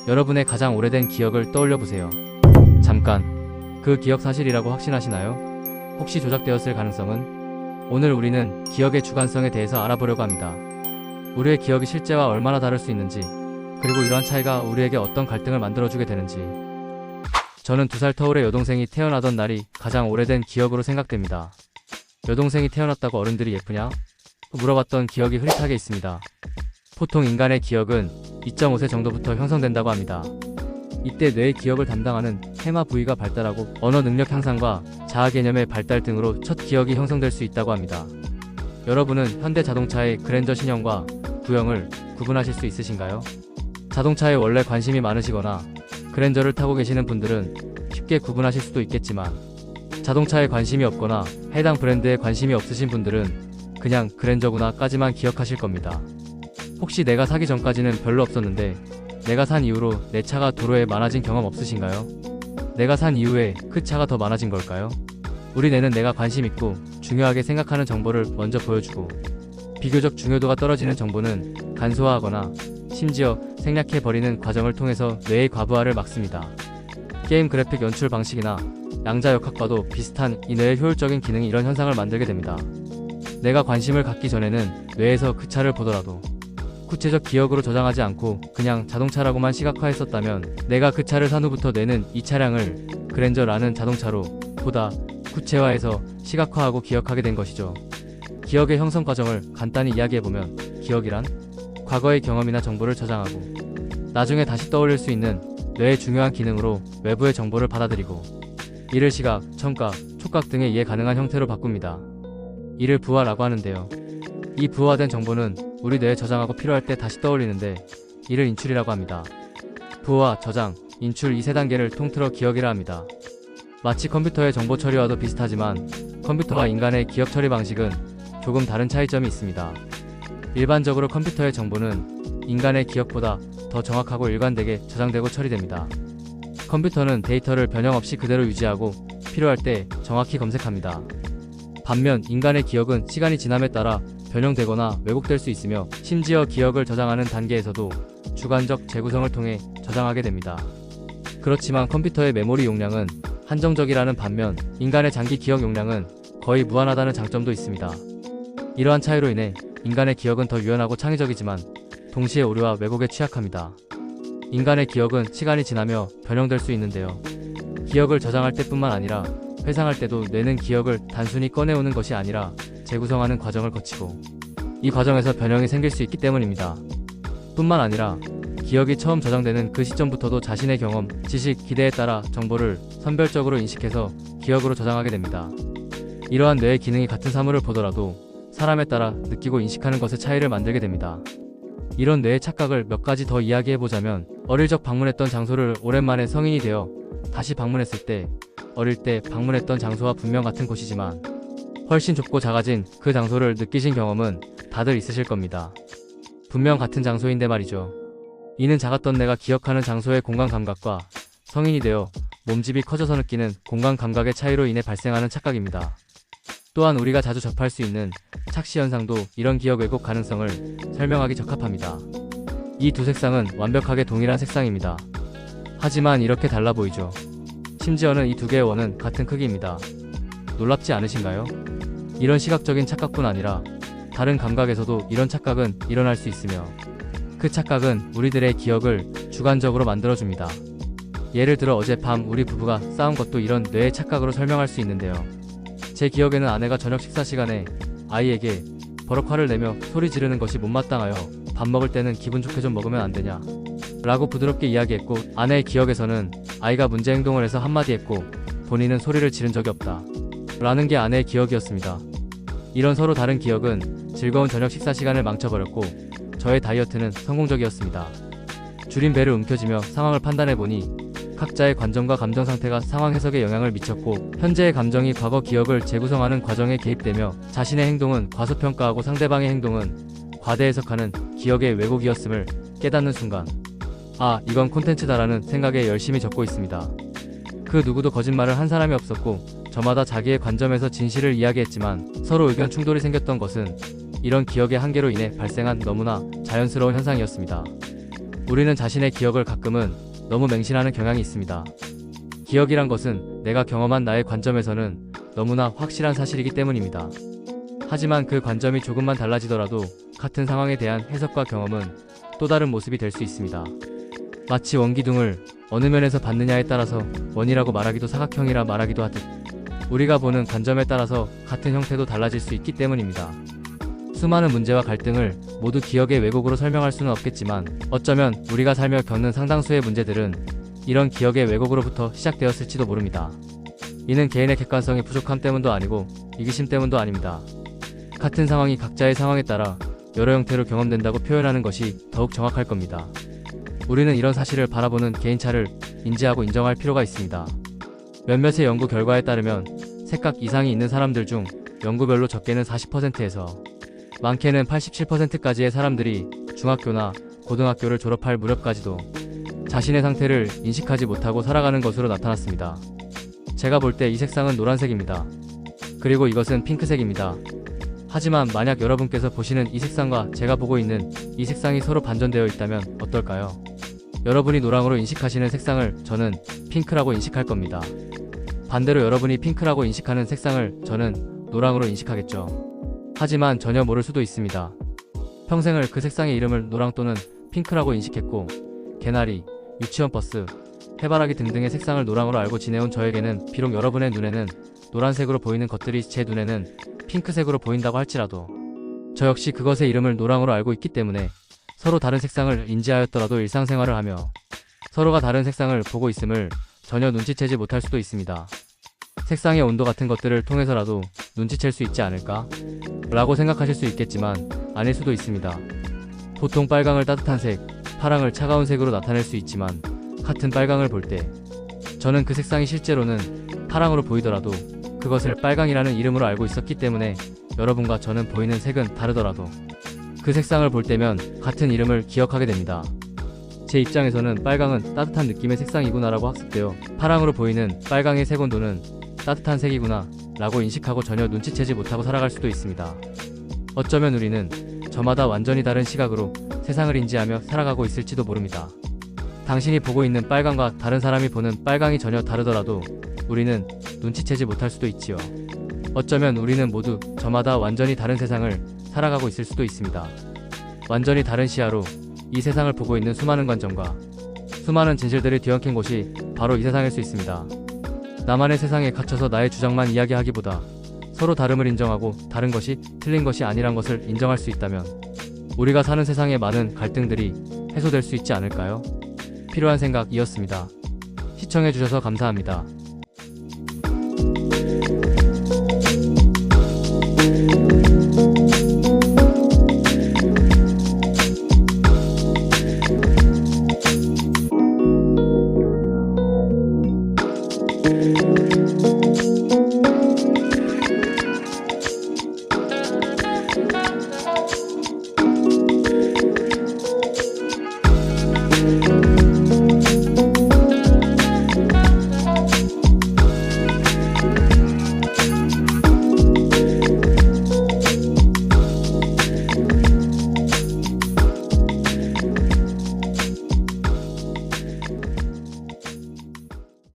여러분의 가장 오래된 기억을 떠올려 보세요. 잠깐, 그 기억 사실이라고 확신하시나요? 혹시 조작되었을 가능성은? 오늘 우리는 기억의 주관성에 대해서 알아보려고 합니다. 우리의 기억이 실제와 얼마나 다를 수 있는지, 그리고 이러한 차이가 우리에게 어떤 갈등을 만들어주게 되는지. 저는 2살 터울의 여동생이 태어나던 날이 가장 오래된 기억으로 생각됩니다. 여동생이 태어났다고 어른들이 예쁘냐? 물어봤던 기억이 흐릿하게 있습니다. 보통 인간의 기억은 2.5세 정도부터 형성된다고 합니다. 이때 뇌의 기억을 담당하는 해마 부위가 발달하고 언어 능력 향상과 자아 개념의 발달 등으로 첫 기억이 형성될 수 있다고 합니다. 여러분은 현대 자동차의 그랜저 신형과 구형을 구분하실 수 있으신가요? 자동차에 원래 관심이 많으시거나 그랜저를 타고 계시는 분들은 쉽게 구분하실 수도 있겠지만, 자동차에 관심이 없거나 해당 브랜드에 관심이 없으신 분들은 그냥 그랜저구나 까지만 기억하실 겁니다. 혹시 내가 사기 전까지는 별로 없었는데 내가 산 이후로 내 차가 도로에 많아진 경험 없으신가요? 내가 산 이후에 그 차가 더 많아진 걸까요? 우리 뇌는 내가 관심 있고 중요하게 생각하는 정보를 먼저 보여주고, 비교적 중요도가 떨어지는 정보는 간소화하거나 심지어 생략해버리는 과정을 통해서 뇌의 과부하를 막습니다. 게임 그래픽 연출 방식이나 양자역학과도 비슷한 이 뇌의 효율적인 기능이 이런 현상을 만들게 됩니다. 내가 관심을 갖기 전에는 뇌에서 그 차를 보더라도 구체적 기억으로 저장하지 않고 그냥 자동차라고만 시각화했었다면, 내가 그 차를 산 후부터 뇌는 이 차량을 그랜저라는 자동차로 보다 구체화해서 시각화하고 기억하게 된 것이죠. 기억의 형성 과정을 간단히 이야기해보면, 기억이란 과거의 경험이나 정보를 저장하고 나중에 다시 떠올릴 수 있는 뇌의 중요한 기능으로 외부의 정보를 받아들이고, 이를 시각, 청각, 촉각 등에 의해 가능한 형태로 바꿉니다. 이를 부화라고 하는데요. 이 부화된 정보는 우리 뇌에 저장하고 필요할 때 다시 떠올리는데, 이를 인출이라고 합니다. 부화, 저장, 인출 이 3단계를 통틀어 기억이라 합니다. 마치 컴퓨터의 정보 처리와도 비슷하지만 컴퓨터와 인간의 기억 처리 방식은 조금 다른 차이점이 있습니다. 일반적으로 컴퓨터의 정보는 인간의 기억보다 더 정확하고 일관되게 저장되고 처리됩니다. 컴퓨터는 데이터를 변형 없이 그대로 유지하고 필요할 때 정확히 검색합니다. 반면 인간의 기억은 시간이 지남에 따라 변형되거나 왜곡될 수 있으며, 심지어 기억을 저장하는 단계에서도 주관적 재구성을 통해 저장하게 됩니다. 그렇지만 컴퓨터의 메모리 용량은 한정적이라는 반면 인간의 장기 기억 용량은 거의 무한하다는 장점도 있습니다. 이러한 차이로 인해 인간의 기억은 더 유연하고 창의적이지만 동시에 오류와 왜곡에 취약합니다. 인간의 기억은 시간이 지나며 변형될 수 있는데요. 기억을 저장할 때뿐만 아니라 회상할 때도 뇌는 기억을 단순히 꺼내오는 것이 아니라 재구성하는 과정을 거치고, 이 과정에서 변형이 생길 수 있기 때문입니다. 뿐만 아니라 기억이 처음 저장되는 그 시점부터도 자신의 경험, 지식, 기대에 따라 정보를 선별적으로 인식해서 기억으로 저장하게 됩니다. 이러한 뇌의 기능이 같은 사물을 보더라도 사람에 따라 느끼고 인식하는 것의 차이를 만들게 됩니다. 이런 뇌의 착각을 몇 가지 더 이야기해보자면, 어릴 적 방문했던 장소를 오랜만에 성인이 되어 다시 방문했을 때, 어릴 때 방문했던 장소와 분명 같은 곳이지만 훨씬 좁고 작아진 그 장소를 느끼신 경험은 다들 있으실 겁니다. 분명 같은 장소인데 말이죠. 이는 작았던 내가 기억하는 장소의 공간 감각과 성인이 되어 몸집이 커져서 느끼는 공간 감각의 차이로 인해 발생하는 착각입니다. 또한 우리가 자주 접할 수 있는 착시 현상도 이런 기억 왜곡 가능성을 설명하기 적합합니다. 이 두 색상은 완벽하게 동일한 색상입니다. 하지만 이렇게 달라 보이죠. 심지어는 이 두 개의 원은 같은 크기입니다. 놀랍지 않으신가요? 이런 시각적인 착각뿐 아니라 다른 감각에서도 이런 착각은 일어날 수 있으며, 그 착각은 우리들의 기억을 주관적으로 만들어줍니다. 예를 들어 어젯밤 우리 부부가 싸운 것도 이런 뇌의 착각으로 설명할 수 있는데요. 제 기억에는 아내가 저녁 식사 시간에 아이에게 버럭 화를 내며 소리 지르는 것이 못마땅하여 밥 먹을 때는 기분 좋게 좀 먹으면 안 되냐 라고 부드럽게 이야기했고, 아내의 기억에서는 아이가 문제 행동을 해서 한마디 했고 본인은 소리를 지른 적이 없다 라는 게 아내의 기억이었습니다. 이런 서로 다른 기억은 즐거운 저녁 식사 시간을 망쳐버렸고, 저의 다이어트는 성공적이었습니다. 줄인 배를 움켜쥐며 상황을 판단해보니 각자의 관점과 감정 상태가 상황 해석에 영향을 미쳤고, 현재의 감정이 과거 기억을 재구성하는 과정에 개입되며 자신의 행동은 과소평가하고 상대방의 행동은 과대해석하는 기억의 왜곡이었음을 깨닫는 순간, 아, 이건 콘텐츠다라는 생각에 열심히 적고 있습니다. 그 누구도 거짓말을 한 사람이 없었고 저마다 자기의 관점에서 진실을 이야기했지만 서로 의견 충돌이 생겼던 것은 이런 기억의 한계로 인해 발생한 너무나 자연스러운 현상이었습니다. 우리는 자신의 기억을 가끔은 너무 맹신하는 경향이 있습니다. 기억이란 것은 내가 경험한 나의 관점에서는 너무나 확실한 사실이기 때문입니다. 하지만 그 관점이 조금만 달라지더라도 같은 상황에 대한 해석과 경험은 또 다른 모습이 될 수 있습니다. 마치 원기둥을 어느 면에서 봤느냐에 따라서 원이라고 말하기도 사각형이라 말하기도 하듯 우리가 보는 관점에 따라서 같은 형태도 달라질 수 있기 때문입니다. 수많은 문제와 갈등을 모두 기억의 왜곡으로 설명할 수는 없겠지만 어쩌면 우리가 살며 겪는 상당수의 문제들은 이런 기억의 왜곡으로부터 시작되었을지도 모릅니다. 이는 개인의 객관성이 부족함 때문도 아니고 이기심 때문도 아닙니다. 같은 상황이 각자의 상황에 따라 여러 형태로 경험된다고 표현하는 것이 더욱 정확할 겁니다. 우리는 이런 사실을 바라보는 개인차를 인지하고 인정할 필요가 있습니다. 몇몇의 연구 결과에 따르면 색각 이상이 있는 사람들 중 연구별로 적게는 40%에서 많게는 87%까지의 사람들이 중학교나 고등학교를 졸업할 무렵까지도 자신의 상태를 인식하지 못하고 살아가는 것으로 나타났습니다. 제가 볼 때 이 색상은 노란색입니다. 그리고 이것은 핑크색입니다. 하지만 만약 여러분께서 보시는 이 색상과 제가 보고 있는 이 색상이 서로 반전되어 있다면 어떨까요? 여러분이 노랑으로 인식하시는 색상을 저는 핑크라고 인식할 겁니다. 반대로 여러분이 핑크라고 인식하는 색상을 저는 노랑으로 인식하겠죠. 하지만 전혀 모를 수도 있습니다. 평생을 그 색상의 이름을 노랑 또는 핑크라고 인식했고 개나리, 유치원 버스, 해바라기 등등의 색상을 노랑으로 알고 지내온 저에게는 비록 여러분의 눈에는 노란색으로 보이는 것들이 제 눈에는 핑크색으로 보인다고 할지라도 저 역시 그것의 이름을 노랑으로 알고 있기 때문에 서로 다른 색상을 인지하였더라도 일상생활을 하며 서로가 다른 색상을 보고 있음을 전혀 눈치채지 못할 수도 있습니다. 색상의 온도 같은 것들을 통해서라도 눈치챌 수 있지 않을까? 라고 생각하실 수 있겠지만 아닐 수도 있습니다. 보통 빨강을 따뜻한 색, 파랑을 차가운 색으로 나타낼 수 있지만 같은 빨강을 볼 때 저는 그 색상이 실제로는 파랑으로 보이더라도 그것을 빨강이라는 이름으로 알고 있었기 때문에 여러분과 저는 보이는 색은 다르더라도 그 색상을 볼 때면 같은 이름을 기억하게 됩니다. 제 입장에서는 빨강은 따뜻한 느낌의 색상이구나라고 학습되어 파랑으로 보이는 빨강의 색 온도는 따뜻한 색이구나 라고 인식하고 전혀 눈치채지 못하고 살아갈 수도 있습니다. 어쩌면 우리는 저마다 완전히 다른 시각으로 세상을 인지하며 살아가고 있을지도 모릅니다. 당신이 보고 있는 빨강과 다른 사람이 보는 빨강이 전혀 다르더라도 우리는 눈치채지 못할 수도 있지요. 어쩌면 우리는 모두 저마다 완전히 다른 세상을 살아가고 있을 수도 있습니다. 완전히 다른 시야로 이 세상을 보고 있는 수많은 관점과 수많은 진실들이 뒤엉킨 곳이 바로 이 세상일 수 있습니다. 나만의 세상에 갇혀서 나의 주장만 이야기하기보다 서로 다름을 인정하고 다른 것이 틀린 것이 아니란 것을 인정할 수 있다면 우리가 사는 세상의 많은 갈등들이 해소될 수 있지 않을까요? 필요한 생각이었습니다. 시청해주셔서 감사합니다.